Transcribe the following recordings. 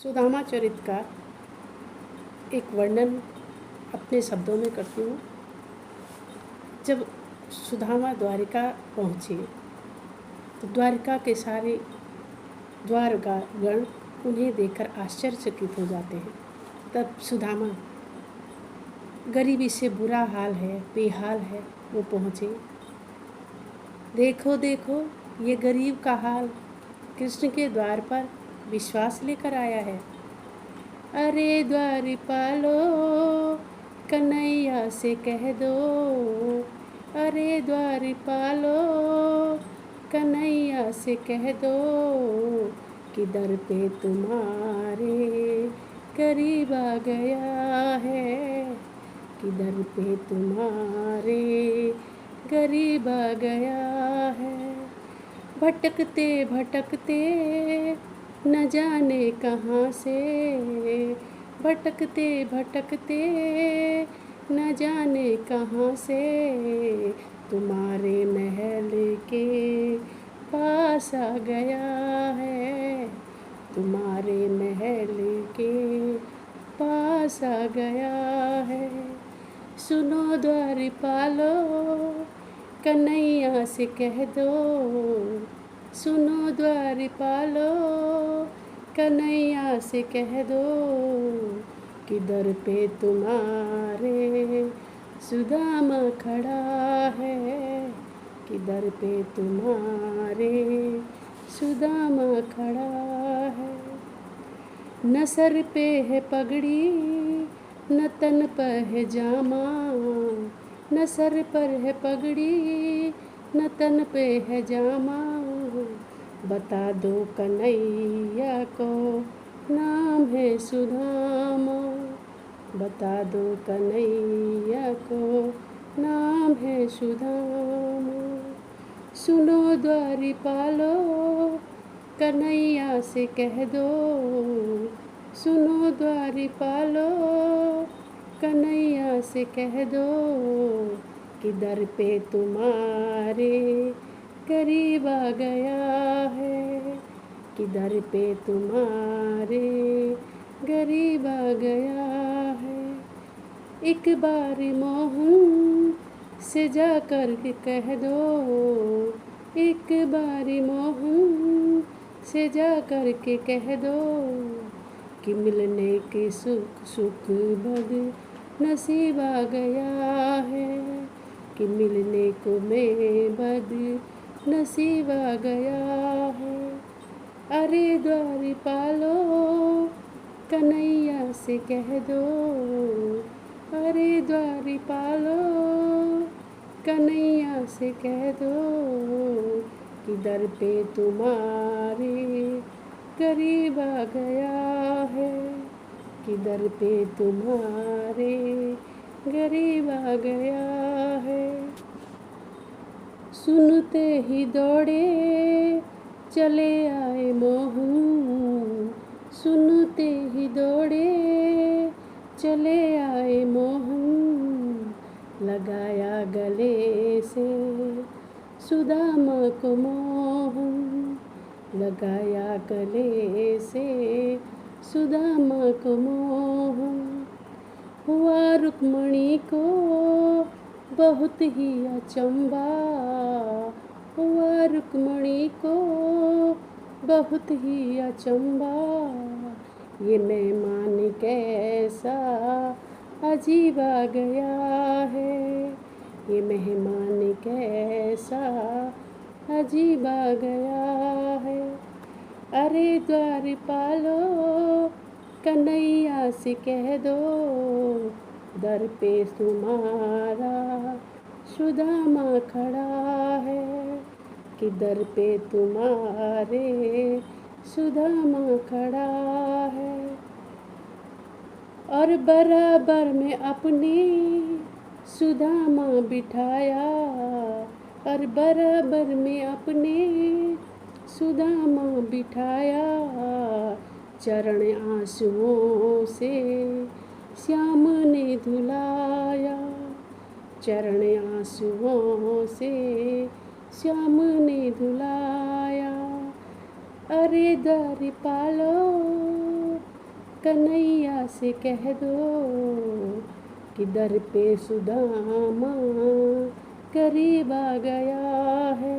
सुदामा चरित का एक वर्णन अपने शब्दों में करती हूँ। जब सुदामा द्वारिका पहुँचे तो द्वारिका के सारे द्वारगण उन्हें देखकर आश्चर्यचकित हो जाते हैं। तब सुदामा, गरीबी से बुरा हाल है, बेहाल है, वो पहुँचे। देखो देखो, ये गरीब का हाल कृष्ण के द्वार पर विश्वास लेकर आया है। अरे द्वारपालो, कन्हैया से कह दो, अरे द्वारपालो, कन्हैया से कह दो कि दर पे तुम्हारे गरीब आ गया है, कि दर पे तुम्हारे गरीब आ गया है। भटकते भटकते न जाने कहाँ से, भटकते भटकते न जाने कहाँ से तुम्हारे महल के पास आ गया है, तुम्हारे महल के पास आ गया है। सुनो द्वारपालो, कन्हैया से कह दो, सुनो द्वारपालो, कन्हैया से कह दो कि दर पे तुम्हारे सुदामा खड़ा है, कि दर पे तुम्हारे सुदामा खड़ा है। न सर पे है पगड़ी, न तन पर है जामा, न सर पर है पगड़ी, न तन पे है जामा। बता दो कन्हैया को नाम है सुदामा, बता दो कन्हैया को नाम है सुदामा। सुनो द्वारपालो, कन्हैया से कह दो, सुनो द्वारपालो, कन्हैया से कह दो कि दर पे तुम्हारे गरीब आ गया है, कि दर पे तुम्हारे गरीब आ गया है। एक बार मोहन से जाकर के कह दो, एक बार मोहन से जाकर के कह दो कि मिलने के सुख सुख बद नसीब आ गया है, कि मिलने को मैं बद नसीब आ गया है। अरे द्वारपालो, कन्हैया से कह दो, अरे द्वारपालो, कन्हैया से कह दो कि दर पे तुम्हारे गरीब आ गया है, कि दर पे तुम्हारे गरीब आ गया है। सुनते ही दौड़े चले आए मोहन, सुनते ही दौड़े चले आए मोहन। लगाया गले से सुदामा को मोहन, लगाया गले से सुदामा को मोहन। हुआ रुक्मणी को बहुत ही अचंबा, हुआ रुक्मणी को बहुत ही अचंबा। ये मेहमान कैसा अजीब आ गया है, ये मेहमान कैसा अजीब आ गया है। अरे द्वारपालो, कन्हैया से कह दो, दर पे तुम्हारा सुदामा खड़ा है, कि दर पे तुम्हारे सुदामा खड़ा है। और बराबर में अपनी सुदामा बिठाया, और बराबर में अपने सुदामा बिठाया। चरण आंसुओं से श्याम ने धुलाया, चरण आंसुओं से श्याम ने धुलाया। अरे द्वारपालो, कन्हैया से कह दो कि दर पे सुदामा करीब आ गया है,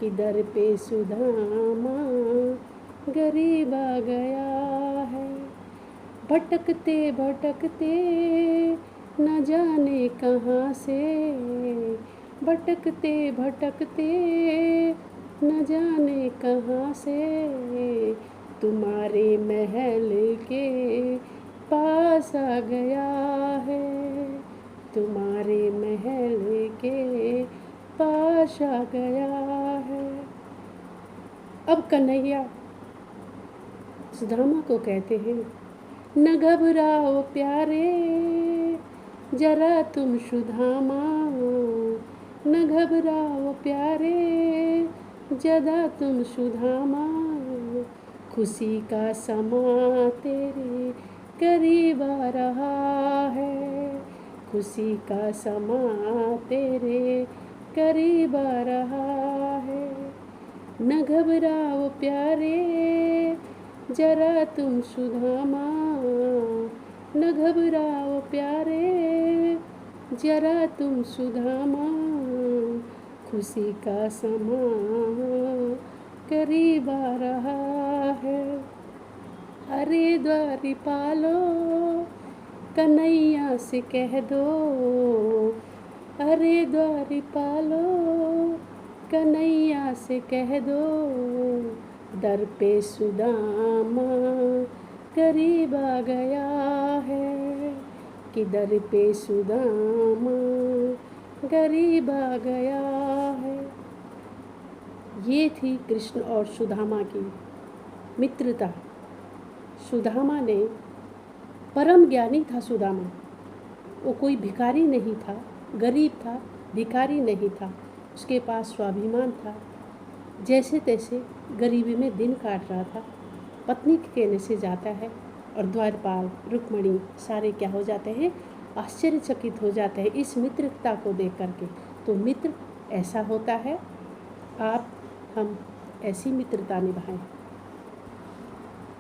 कि दर पे सुदामा गरीब आ गया है। भटकते भटकते न जाने कहाँ से, भटकते भटकते न जाने कहाँ से, तुम्हारे महल के पास आ गया है, तुम्हारे महल के पास आ गया है। अब कन्हैया सुदामा को कहते हैं, न घबराओ प्यारे जरा तुम सुदामा, न घबराओ प्यारे जरा तुम सुदामा, खुशी का समा तेरे करीब आ रहा है, खुशी का समा तेरे करीब आ रहा है। न घबराओ प्यारे जरा तुम सुदामा, न घबराओ प्यारे जरा तुम सुदामा, खुशी का समा करीब आ रहा है। अरे द्वारपालो कन्हैया से कह दो, अरे द्वारपालो कन्हैया से कह दो, दर पे सुदामा करीब आ गया है, कि दर पे सुदामा करीब आ गया है। ये थी कृष्ण और सुदामा की मित्रता। सुदामा ने, परम ज्ञानी था सुदामा, वो कोई भिखारी नहीं था, गरीब था, भिखारी नहीं था, उसके पास स्वाभिमान था। जैसे तैसे गरीबी में दिन काट रहा था। पत्नी के कहने से जाता है और द्वारपाल, रुक्मणी सारे क्या हो जाते हैं, आश्चर्यचकित हो जाते हैं इस मित्रता को देख करके। तो मित्र ऐसा होता है, आप हम ऐसी मित्रता निभाएं।